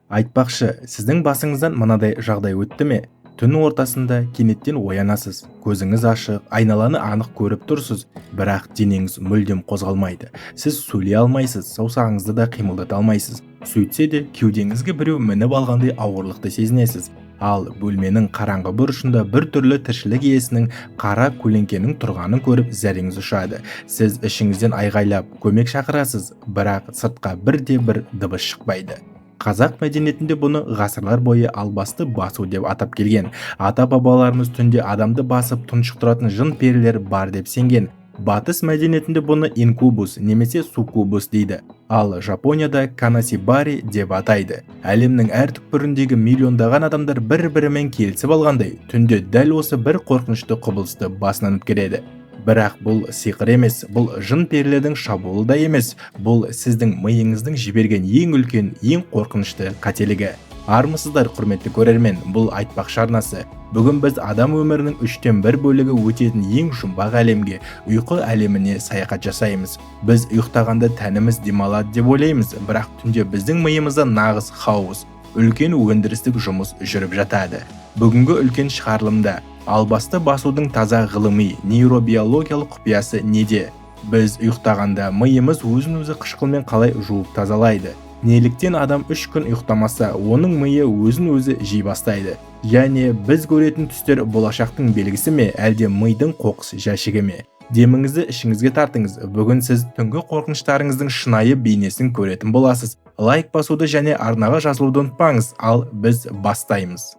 Айтпақшы, сіздің басыңыздан мынадай жағдай өтті ме? Түн ортасында кенеттен оянасыз, көзіңіз ашық, айналаны анық көріп тұрсыз, бірақ денеңіз мүлдем қозғалмайды. Сіз сөйлей алмайсыз, саусағыңызды да қимылдата алмайсыз. Сөйтсе де кеудеңізге біреу мініп алғандай ауырлықты сезінесіз. Ал бөлменің қараңғы бұрышында бір түрлі тіршілік иесінің қара көлеңкенің тұрғанын көріп зәреңіз ұшады. Сіз ішіңізден айғайлап, көмек шақырасыз, бірақ сыртқа бірде-бір дыбыс шықпайды. Қазақ мәдениетінде бұны ғасырлар бойы албасты басу деп атап келген. Ата-бабаларымыз түнде адамды басып тұншықтыратын жын перілер бар деп сенген. Батыс мәдениетінде бұны инкубус немесе суккубус дейді. Ал Жапонияда канасибари деп атайды. Әлемнің әр түкпіріндегі миллиондаған адамдар бір-бірімен келісіп алғандай, түнде дәл осы бір қорқынышты құбылысты басынан өткереді. Бірақ бұл сиқыр емес, бұл жын перілердің шабуылы да емес, бұл сіздің миыңыздың жіберген ең үлкен, ең қорқынышты қателігі. Армысыздар, құрметті көрермен, бұл айтпақшы арнасы. Бүгін біз адам өмірінің 1/3 бөлігі өтетін ең жұмбақ әлемге, ұйқы әлеміне саяхат жасаймыз. Біз ұйықтағанда тәніміз демалады деп ойлаймыз, бірақ түнде біздің миымызда нағыз хаос, үлкен өндірістік жұмыс жүріп жатады. Бүгінгі үлкен шығарылымда албасты басудың таза ғылыми, нейробиологиялық құпиясы неде? Біз ұйықтағанда миымыз өзін-өзі қышқылмен қалай жуып тазалайды? Неліктен адам 3 күн ұйықтамаса, оның миы өзін-өзі жей бастайды? Яғни біз көретін түстер болашақтың белгісі ме, әлде мидың қоқыс жәшігі ме? Деміңізді ішіңізге тартыңыз. Бүгін сіз түнгі қорқыныштарыңыздың шынайы бейнесін көретін боласыз. Лайк басуды және арнаға жазылуды ұмытпаңыз, ал біз бастаймыз.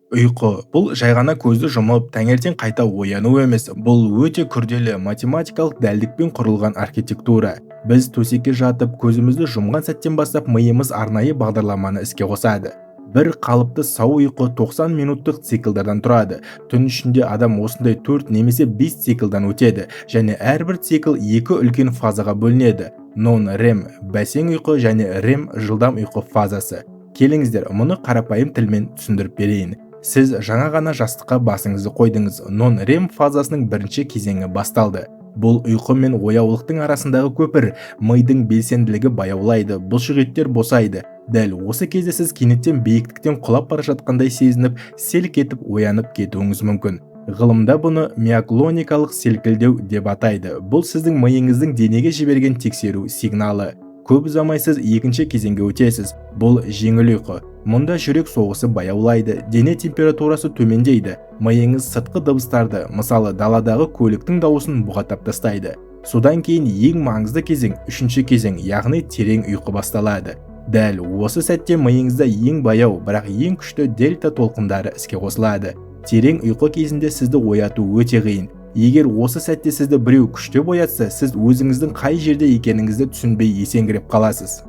Ұйқы – бұл жай ғана көзді жұмып, таңертең қайта ояну емес. Бұл өте күрделі математикалық дәлдікпен құрылған архитектура. Біз төсекке жатып, көзімізді жұмған сәттен бастап миымыз арнайы бағдарламаны іске қосады. Бір қалыпты сау ұйқы 90 минуттық циклдардан тұрады. Түн ішінде адам осындай 4 немесе 5 циклдан өтеді, және әрбір цикл 2 үлкен фазаға бөлінеді. Non-REM – бәсең ұйқы және REM – жылдам ұйқы фазасы. Келіңіздер, мұны қарапайым тілмен түсіндіріп берейін. Сіз жаңа ғана жастыққа басыңызды қойдыңыз. Non-REM фазасының бірінші кезеңі басталды. Бұл ұйқы мен ояулықтың арасындағы көпір. Мидың белсенділігі баяулайды, бұлшықеттер босайды. Дәл осы кезде сіз кенеттен биіктіктен құлап бара жатқандай сезініп, селк етіп оянып кетуіңіз мүмкін. Ғылымда бұны миоклоникалық селкілдеу деп атайды. Бұл сіздің миыңыздың денеге жіберген тексеру сигналы. Көп ұзамай сіз екінші кезеңге өтесіз. Бұл жеңіл ұйқы. Мұнда жүрек соғысы баяулайды, дене температурасы төмендейді. Миыңыз сыртқы дыбыстарды, мысалы даладағы көліктің дауысын бұғаттап тастайды. Содан кейін ең маңызды кезең, үшінші кезең, яғни терең ұйқы басталады. Дәл осы сәтте миыңызда ең баяу, бірақ ең күшті дельта толқындары іске қосылады. Терең ұйқы кезінде сізді ояту өте қиын. Егер осы сәтте сізді біреу күштеп оятса, сіз өзіңіздің қай жерде екеніңізді түсінбей есеңгіреп қаласыз.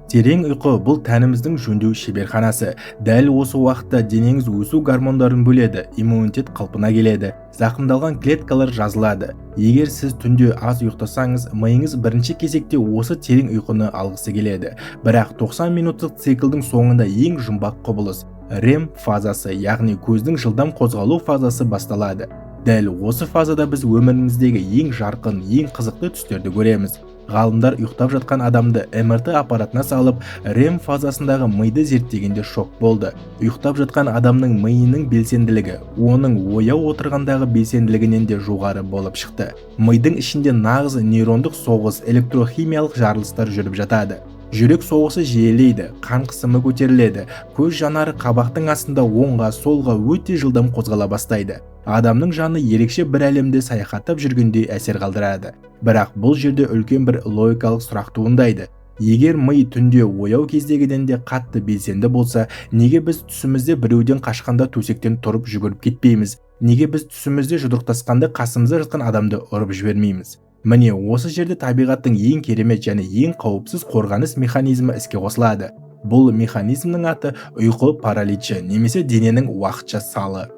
Терең ұйқы – бұл тәніміздің жөндеу шеберханасы. Дәл осы уақытта денеңіз өсу гормондарын бөледі, иммунитет қалпына келеді, зақымдалған клеткалар жазылады. Егер сіз түнде аз ұйықтасаңыз, миыңыз бірінші кезекте осы терең ұйқыны алғысы келеді. Бірақ 90 минуттық циклдың соңында ең жұмбақ құбылыс REM фазасы, яғни көздің жылдам қозғалу фазасы басталады. Дәл осы фазада біз өміріміздегі ең жарқын, ең қызықты түстерді көреміз. Ғалымдар ұйықтап жатқан адамды МРТ аппаратына салып, REM фазасындағы миды зерттегенде шок болды. Ұйықтап жатқан адамның миының белсенділігі, оның ояу отырғандағы белсенділігінен де жоғары болып шықты. Мидың ішінде нағыз нейрондық соғыс, электрохимиялық жарылыстар жүріп жатады. Жүрек соғысы жиілейді, қан қысымы көтеріледі, көз жанары қабақтың астында оңға, солға өте жылдам қозғала бастайды. Адамның жаны ерекше бір әлемде саяхаттап жүргендей әсер қалдырады. Бірақ бұл жерде үлкен бір логикалық сұрақ туындайды. Егер ми түнде ояу кездегіден де қатты белсенді болса, неге біз түсімізде біреуден қашқанда төсектен тұрып жүгіріп кетпейміз? Неге біз түсімізде жұдырықтасқанда қасымызда жатқан адамды ұрып жібермейміз? Міне осы жерде табиғаттың ең керемет және ең қауіпсіз қорғаныс механизмі іске қосылады. Бұл механизмнің аты ұйқы параличі немесе дененің уақытша салы.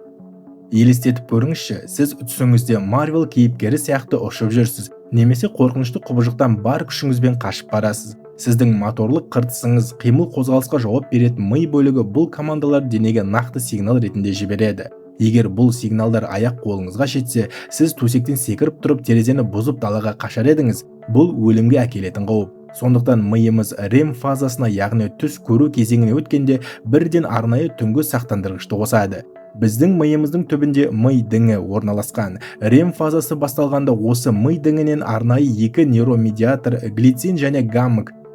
Елестетіп көріңізші, сіз түсіңізде Марвел кейіпкері сияқты ұшып жүрсіз, немесе қорқынышты құбыжықтан бар күшіңізбен қашып барасыз. Сіздің моторлық қыртысыңыз, қимыл қозғалысқа жауап беретін ми бөлігі бұл командалар денеге нақты сигнал ретінде жібереді. Егер бұл сигналдар аяқ қолыңызға жетсе, сіз төсектен секіріп тұрып терезені бұзып далаға қашар едіңіз. Бұл өлімге әкелетін қауіп. Сондықтан миымыз REM фазасына, яғни түс көру кезеңіне өткенде бірден арнайы түнгі сақтандырғышты қосады. Біздің миымыздың түбінде ми діңі орналасқан. REM фазасы басталғанда осы ми діңінен арнайы екі нейромедиатор глицин және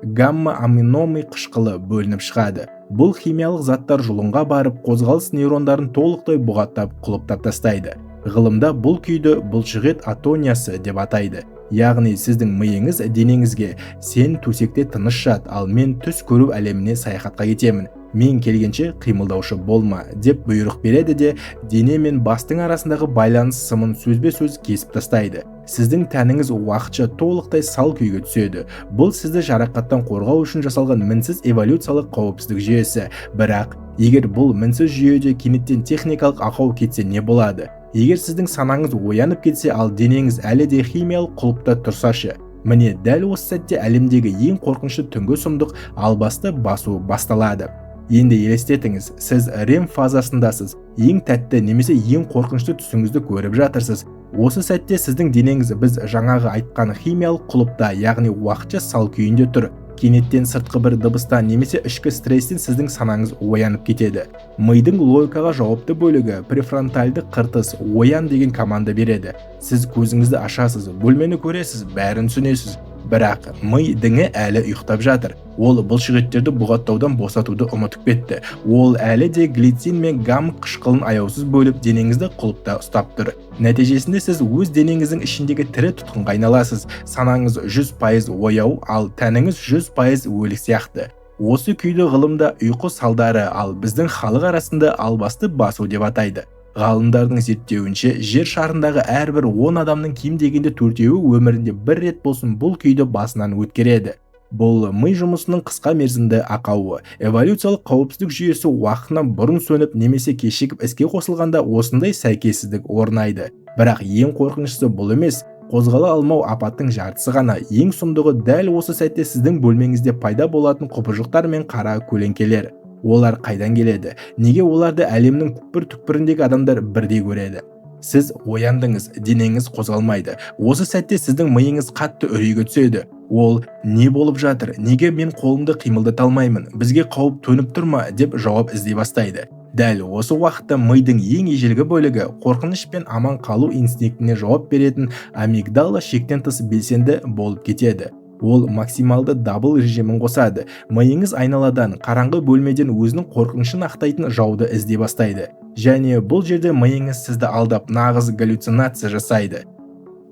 гамма-аминомый қышқылы бөлініп шығады. Бұл химиялық заттар жұлынға барып, қозғалыс нейрондарын толықтай бұғаттап, құлыптап тастайды. Ғылымда бұл күйді бұлшықет атониясы деп атайды. Яғни сіздің миыңыз денеңізге: сен төсекте тыныш жат, ал мен түс көру әлеміне саяхатқа кетемін. Мен келгенше қимылдаушы болма деп бұйрық береді де, дене мен бастың арасындағы байланыс сымын сөзбе-сөз кесіп тастайды. Сіздің тәніңіз уақытша толықтай сал күйге түседі. Бұл сізді жарақаттан қорғау үшін жасалған мінсіз эволюциялық қауіпсіздік жүйесі. Бірақ егер бұл мінсіз жүйеде кенеттен техникалық ақау кетсе не болады? Егер сіздің санаңыз оянып кетсе, ал денеңіз әлі де химиялық құлыпта тұрсашы? Міне дәл осы сәтте әлемдегі ең қорқынышты түнгі сұмдық албасты басу басталады. Енді елестетіңіз, сіз REM фазасындасыз, ең тәтті немесе ең қорқынышты түсіңізді көріп жатырсыз. Осы сәтте сіздің денеңіз біз жаңағы айтқан химиялық құлыпта, яғни уақытша сал күйінде тұр. Кенеттен сыртқы бір дыбыстан немесе ішкі стресстен сіздің санаңыз оянып кетеді. Мидың логикаға жауапты бөлігі префронтальды қыртыс оян деген команда береді. Сіз көзіңізді ашасыз, бөлмені көресіз, бәрін түсінесіз. Бірақ ми діңі әлі ұйықтап жатыр. Ол бұлшықеттерді бұғаттаудан босатуды ұмытып кетті. Ол әлі де глицин мен гамма қышқылын аяусыз бөліп денеңізді құлыпта ұстап тұр. Нәтижесінде сіз өз денеңіздің ішіндегі тірі тұтқынға айналасыз. Санаңыз 100% ояу, ал тәніңіз 100% өлік сияқты. Осы күйді ғылымда ұйқы салдары, ал біздің халық арасында албасты басу деп атайды. Ғалымдардың зерттеуінше, жер шарындағы әрбір 10 адамның кем дегенде 4-еуі өмірінде бір рет болсын бұл күйді басынан өткереді. Бұл ми жұмысының қысқа мерзімді ақауы. Эволюциялық қауіпсіздік жүйесі уақытынан бұрын сөніп немесе кешігіп іске қосылғанда осындай сәйкессіздік орнайды. Бірақ ең қорқыныштысы бұл емес. Қозғала алмау апаттың жартысы ғана. Ең сұмдығы дәл осы сәтте сіздің бөлмеңізде пайда болатын құбыжықтар мен қара көлеңкелер. Олар қайдан келеді? Неге оларды әлемнің түкпір-түкпіріндегі адамдар бірдей көреді? Сіз ояндыңыз, денеңіз қозғалмайды. Осы сәтте сіздің миыңыз қатты үрейге түседі. Ол: не болып жатыр? Неге мен қолымды қимылдата алмаймын? Бізге қауіп төніп тұр ма? Деп жауап іздей бастайды. Дәл осы уақытта мидың ең ежелгі бөлігі, қорқыныш пен аман қалу инстинктіне жауап беретін амигдала шектен тыс белсенді болып кетеді. Ол максималды дабыл режимін қосады. Миыңыз айналадан, қараңғы бөлмеден өзінің қорқынышын ақтайтын жауды іздей бастайды. Және бұл жерде миыңыз сізді алдап нағыз галлюцинация жасайды.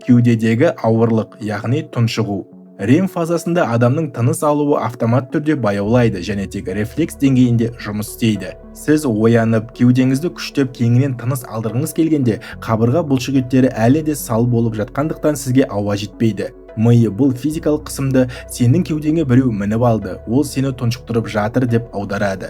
Кеудедегі ауырлық, яғни тұншығу. REM фазасында адамның тыныс алуы автомат түрде баяулайды және тек рефлекс деңгейінде жұмыс істейді. Сіз оянып, кеудеңізді күштеп кеңінен тыныс алдырғыңыз келгенде, қабырға бұлшықеттері әлі де сал болып жатқандықтан сізге ауа жетпейді. Миы бұл физикалық қысымды сенің кеудеңе біреу мініп алды, ол сені тұншықтырып жатыр деп аударады.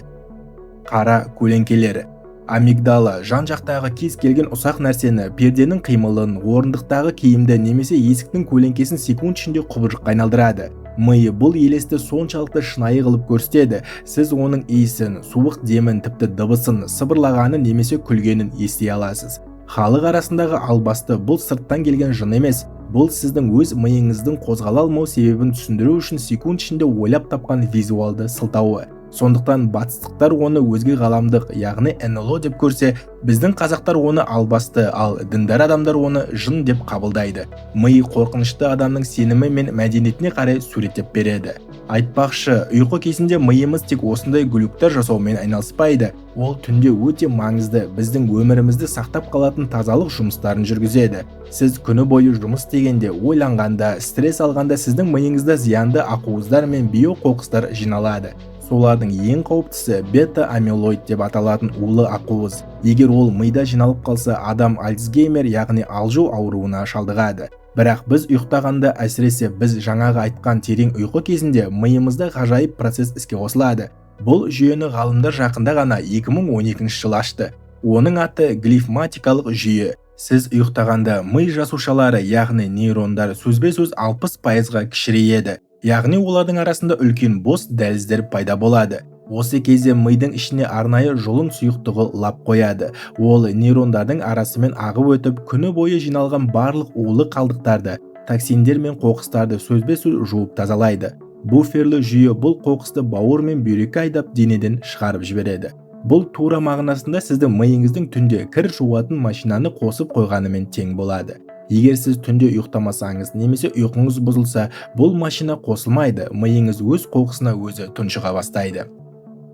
Қара көлеңкелері. Амигдала жан-жақтағы кез келген ұсақ нәрсені, перденің қимылын, орындықтағы киімді немесе есіктің көлеңкесін секунд ішінде құбыжыққа айналдырады. Миы бұл елесті соншалықты шынайы қылып көрсетеді. Сіз оның иісін, суық демін, тіпті дыбысын, сыбырлағанын немесе күлгенін ести аласыз. Халық арасындағы албасты бұл сырттан келген жын емес. Бұл сіздің өз миыңыздың қозғала алмау себебін түсіндіру үшін секунд ішінде ойлап тапқан визуалды сылтауы. Сондықтан батыстықтар оны өзге ғаламдық, яғни НЛО деп көрсе, біздің қазақтар оны албасты, ал діндар адамдар оны жын деп қабылдайды. Ми қорқынышты адамның сенімі мен мәдениетіне қарай суреттеп береді. Айтпақшы, ұйқы кезінде миымыз тек осындай гүліктер жасаумен айналыспайды. Ол түнде өте маңызды, біздің өмірімізді сақтап қалатын тазалық жұмыстарын жүргізеді. Сіз күні бойы жұмыс істегенде, ойланғанда, стресс алғанда сіздің миыңызда зиянды ақуыздар мен биоқоқыстар жиналады. Солардың ең қауіптісі бета-амилоид деп аталатын улы ақуыз. Егер ол мида жиналып қалса, адам Альцгеймер, яғни алжу ауруына шалдығады. Бірақ біз ұйықтағанда, әсіресе біз жаңағы айтқан терең ұйқы кезінде миымызда ғажайып процесс іске қосылады. Бұл жүйені ғалымдар жақында ғана 2012 жылы ашты. Оның аты глифматикалық жүйе. Сіз ұйықтағанда ми жасушалары, яғни нейрондар сөзбе-сөз 60%-ға кішірейеді. Яғни олардың арасында үлкен бос дәліздер пайда болады. Осы кезде мидың ішіне арнайы жұлын сұйықтығы лап қояды. Ол нейрондардың арасымен ағып өтіп, күні бойы жиналған барлық улы қалдықтарды, токсиндер мен қоқыстарды сөзбе-сөз жуып тазалайды. Буферлі жүйе бұл қоқысты бауыр мен бүйрекке айдап денеден шығарып жібереді. Бұл тура мағынасында сіздің миыңыздың түнде кір жуатын машинаны қосып қойғанымен тең болады. Егер сіз түнде ұйықтамасаңыз немесе ұйқыңыз бұзылса, бұл машина қосылмайды, миыңыз өз қоқысына өзі тұншыға бастайды.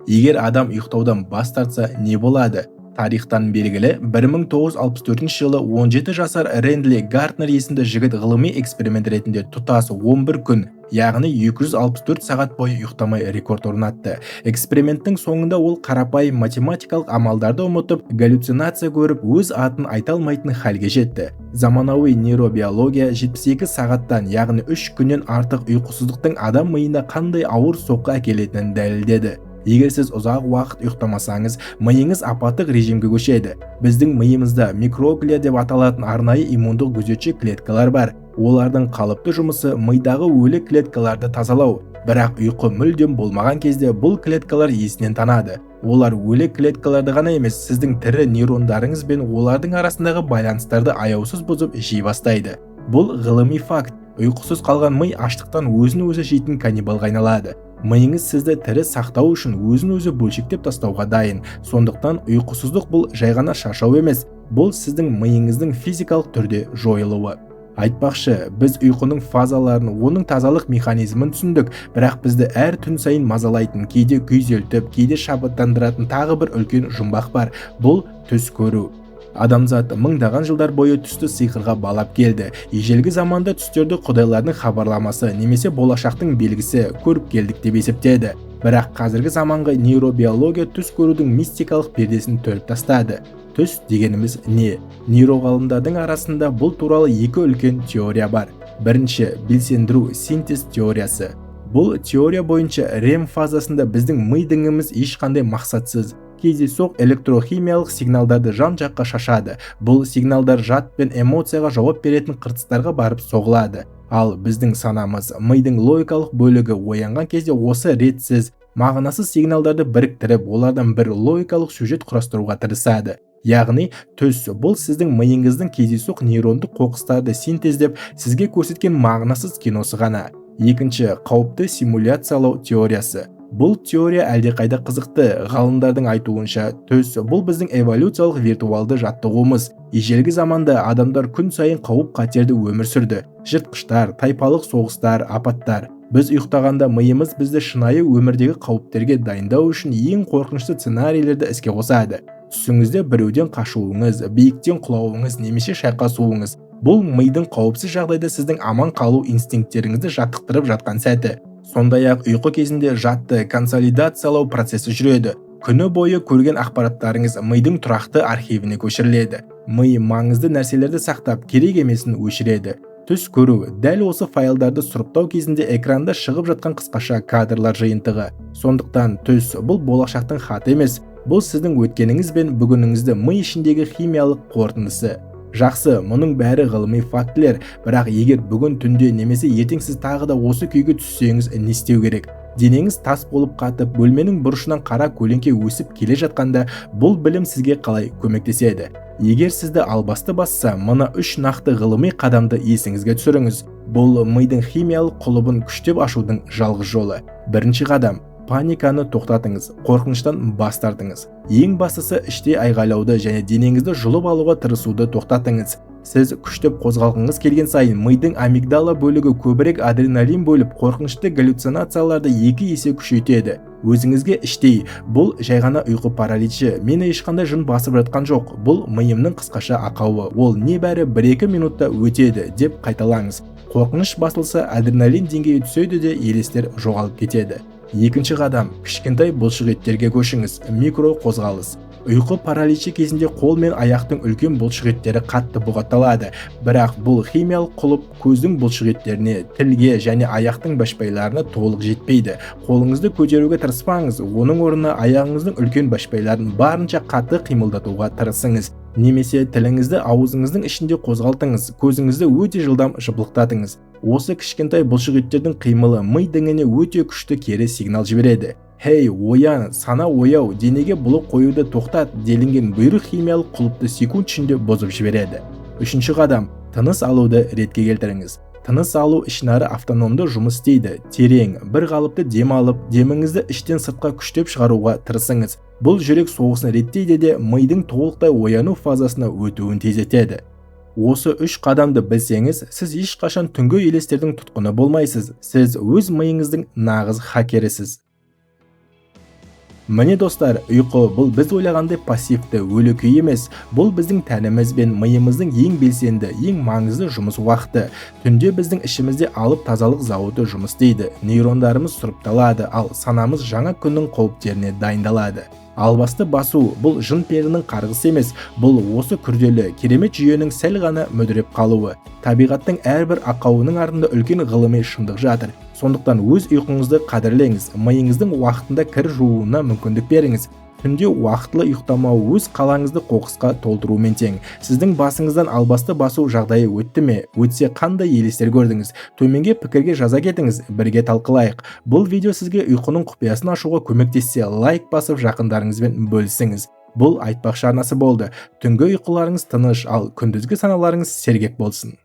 Егер адам ұйықтаудан бас тартса, не болады? Тарихтан белгілі 1964 жылы 17 жасар Рэндли Гартнер есімді жігіт ғылыми эксперимент ретінде тұтас 11 күн, яғни 264 сағат бойы ұйықтамай рекорд орнатты. Эксперименттің соңында ол қарапайым математикалық амалдарды ұмытып, галлюцинация көріп, өз атын айта алмайтын халге жетті. Заманауи нейробиология 72 сағаттан, яғни 3 күннен артық ұйқысыздықтың адам миына қандай ауыр соққы әкелетінін дәлелдеді. Егер сіз ұзақ уақыт ұйықтамасаңыз, миыңыз апаттық режимге көшеді. Біздің миымызда микроглия деп аталатын арнайы иммундық күзетші клеткалар бар. Олардың қалыпты жұмысы мидағы өлі клеткаларды тазалау. Бірақ ұйқы мүлдем болмаған кезде бұл клеткалар есінен танады. Олар өлі клеткаларды ғана емес, сіздің тірі нейрондарыңыз бен олардың арасындағы байланыстарды аяусыз бұзып жей бастайды. Бұл ғылыми факт. Ұйқысыз қалған ми аштықтан өзін-өзі жейтін каннибалға айналады. Миыңыз сізді тірі сақтау үшін өзін-өзі бөлшектеп тастауға дайын. Сондықтан ұйқысыздық бұл жай ғана шаршау емес, бұл сіздің миыңыздың физикалық түрде жойылуы. Айтпақшы, біз ұйқының фазаларын, оның тазалық механизмін түсіндік, бірақ бізді әр түн сайын мазалайтын, кейде күйзелтіп, кейде шабыттандыратын тағы бір үлкен жұмбақ бар. Бұл түс көру. Адамзат мыңдаған жылдар бойы түсті сиқырға балап келді. Ежелгі заманда түстерді құдайлардың хабарламасы немесе болашақтың белгісі көріп келдік деп есептеді. Бірақ қазіргі заманғы нейробиология түс көрудің мистикалық пердесін түріп тастады. Түс дегеніміз не? Нейроғалымдардың арасында бұл туралы екі үлкен теория бар. Бірінші, белсендіру синтез теориясы. Бұл теория бойынша REM фазасында біздің мидыңымыз ешқандай мақсатсыз кездейсоқ электрохимиялық сигналдарды жан-жаққа шашады. Бұл сигналдар жад пен эмоцияға жауап беретін қыртыстарға барып соғылады. Ал біздің санамыз, мидың логикалық бөлігі оянған кезде осы ретсіз, мағынасыз сигналдарды біріктіріп, олардан бір логикалық сюжет құрастыруға тырысады. Яғни, түс бұл сіздің миыңыздың кездейсоқ нейрондық қоқыстарды синтездеп, сізге көрсеткен мағынасыз киносы ғана. Екінші, қауіпті симуляциялау теориясы. Бұл теория әлдеқайда қызықты. Ғалымдардың айтуынша, түс бұл біздің эволюциялық виртуалды жаттығуымыз. Ежелгі заманда адамдар күн сайын қауіп-қатерде өмір сүрді. Жыртқыштар, тайпалық соғыстар, апаттар. Біз ұйықтағанда миымыз бізді шынайы өмірдегі қауіптерге дайындау үшін ең қорқынышты сценарийлерді іске қосады. Түсіңізде біреуден қашуыңыз, биіктен құлауыңыз немесе шайқасуыңыз. Бұл мидың қауіпсіз жағдайда сіздің аман қалу инстинкттеріңізді жаттықтырып жатқан сәті. Сондай-ақ ұйқы кезінде жадты консолидациялау процесі жүреді. Күні бойы көрген ақпараттарыңыз мидың тұрақты архивіне көшіріледі. Ми маңызды нәрселерді сақтап, керек емесін өшіреді. Түс көру дәл осы файлдарды сұрыптау кезінде экранда шығып жатқан қысқаша кадрлар жиынтығы. Сондықтан түс бұл болашақтың хаты емес, бұл сіздің өткеніңіз бен бүгініңізді ми ішіндегі химиялық қорытындысы. Жақсы, мұның бәрі ғылыми фактілер, бірақ егер бүгін түнде немесе ертең сіз тағы да осы күйге түссеңіз не істеу керек? Денеңіз тас болып қатып, бөлменің бұрышынан қара көлеңке өсіп келе жатқанда, бұл білім сізге қалай көмектеседі? Егер сізді албасты басса, мына 3 нақты ғылыми қадамды есіңізге түсіріңіз. Бұл мидың химиялық құлыбын күштеп ашудың жалғыз жолы. Бірінші қадам. Паниканы тоқтатыңыз, қорқыныштан бас тартыңыз. Ең бастысы іште айғайлауды және денеңізді жұлып алуға тырысуды тоқтатыңыз. Сіз күштеп қозғалғыңыз келген сайын мидың амигдала бөлігі көбірек адреналин бөліп, қорқынышты галлюцинацияларды 2 есе күшейтеді. Өзіңізге іштей, бұл жай ғана ұйқы параличі, мені ешқандай жын басып жатқан жоқ. Бұл миымның қысқаша ақауы. Ол небәрі 1-2 минутта өтеді деп қайталаңыз. Қорқыныш басылса, адреналин деңгейі түседі де елестер жоғалып кетеді. Екінші қадам, кішкентай бұлшықеттерге көшіңіз, микро қозғалыс. Ұйқы параличі кезінде қол мен аяқтың үлкен бұлшықеттері қатты бұғатталады, бірақ бұл химиялық құлып көздің бұлшықеттеріне, тілге және аяқтың башпайларына толық жетпейді. Қолыңызды көтеруге тырыспаңыз, оның орнына аяғыңыздың үлкен башпайларын барынша қатты қимылдатуға тырысыңыз. Немесе тіліңізді аузыңыздың ішінде қозғалтыңыз, көзіңізді өте жылдам жыпылықтатыңыз. Осы кішкентай бұлшықеттердің қимылы ми діңіне өте күшті кері сигнал жібереді. Хей, оян, сана ояу, денеге блок қоюды тоқтат делінген бұйрық химиялық құлыпты секунд ішінде бұзып жібереді. Үшінші қадам, тыныс алуды ретке келтіріңіз. Тыныс алу ішінары автономды жұмыс істейді. Терең, бір қалыпты дем алып, деміңізді іштен сыртқа күштеп шығаруға тырысыңыз. Бұл жүрек соғысын реттейді де мидың толықтай ояну фазасына өтуін тездетеді. Осы үш қадамды білсеңіз, сіз ешқашан түнгі елестердің тұтқыны болмайсыз. Сіз өз миыңыздың нағыз хакерісіз. Міне достар, ұйқы бұл біз ойлағандай пассивті өлі күй емес. Бұл біздің тәніміз бен миымыздың ең белсенді, ең маңызды жұмыс уақыты. Түнде біздің ішімізде алып тазалық зауыты жұмыс істейді. Нейрондарымыз сұрыпталады, ал санамыз жаңа күннің қауіптеріне дайындалады. Албасты басу бұл жын перінің қарғысы емес, бұл осы күрделі, керемет жүйенің сәл ғана мүдіреп қалуы. Табиғаттың әрбір ақауының артында үлкен ғылыми шындық жатыр. Сондықтан өз ұйқыңызды қадірлеңіз, миыңыздың уақытында кір жууына мүмкіндік беріңіз. Түнде уақытлы ұйықтамау өз қалаңызды қоқысқа толтырумен тең. Сіздің басыңыздан албасты басу жағдайы өтті ме? Өтсе қандай елестер көрдіңіз? Төменге пікірге жаза кетіңіз, бірге талқылайық. Бұл видео сізге ұйқының құпиясын ашуға көмектессе, лайк басып жақындарыңызбен бөлісіңіз. Бұл айтпақшы арнасы болды. Түнгі ұйқыларыңыз тыныш, ал күндізгі саналарыңыз сергек болсын.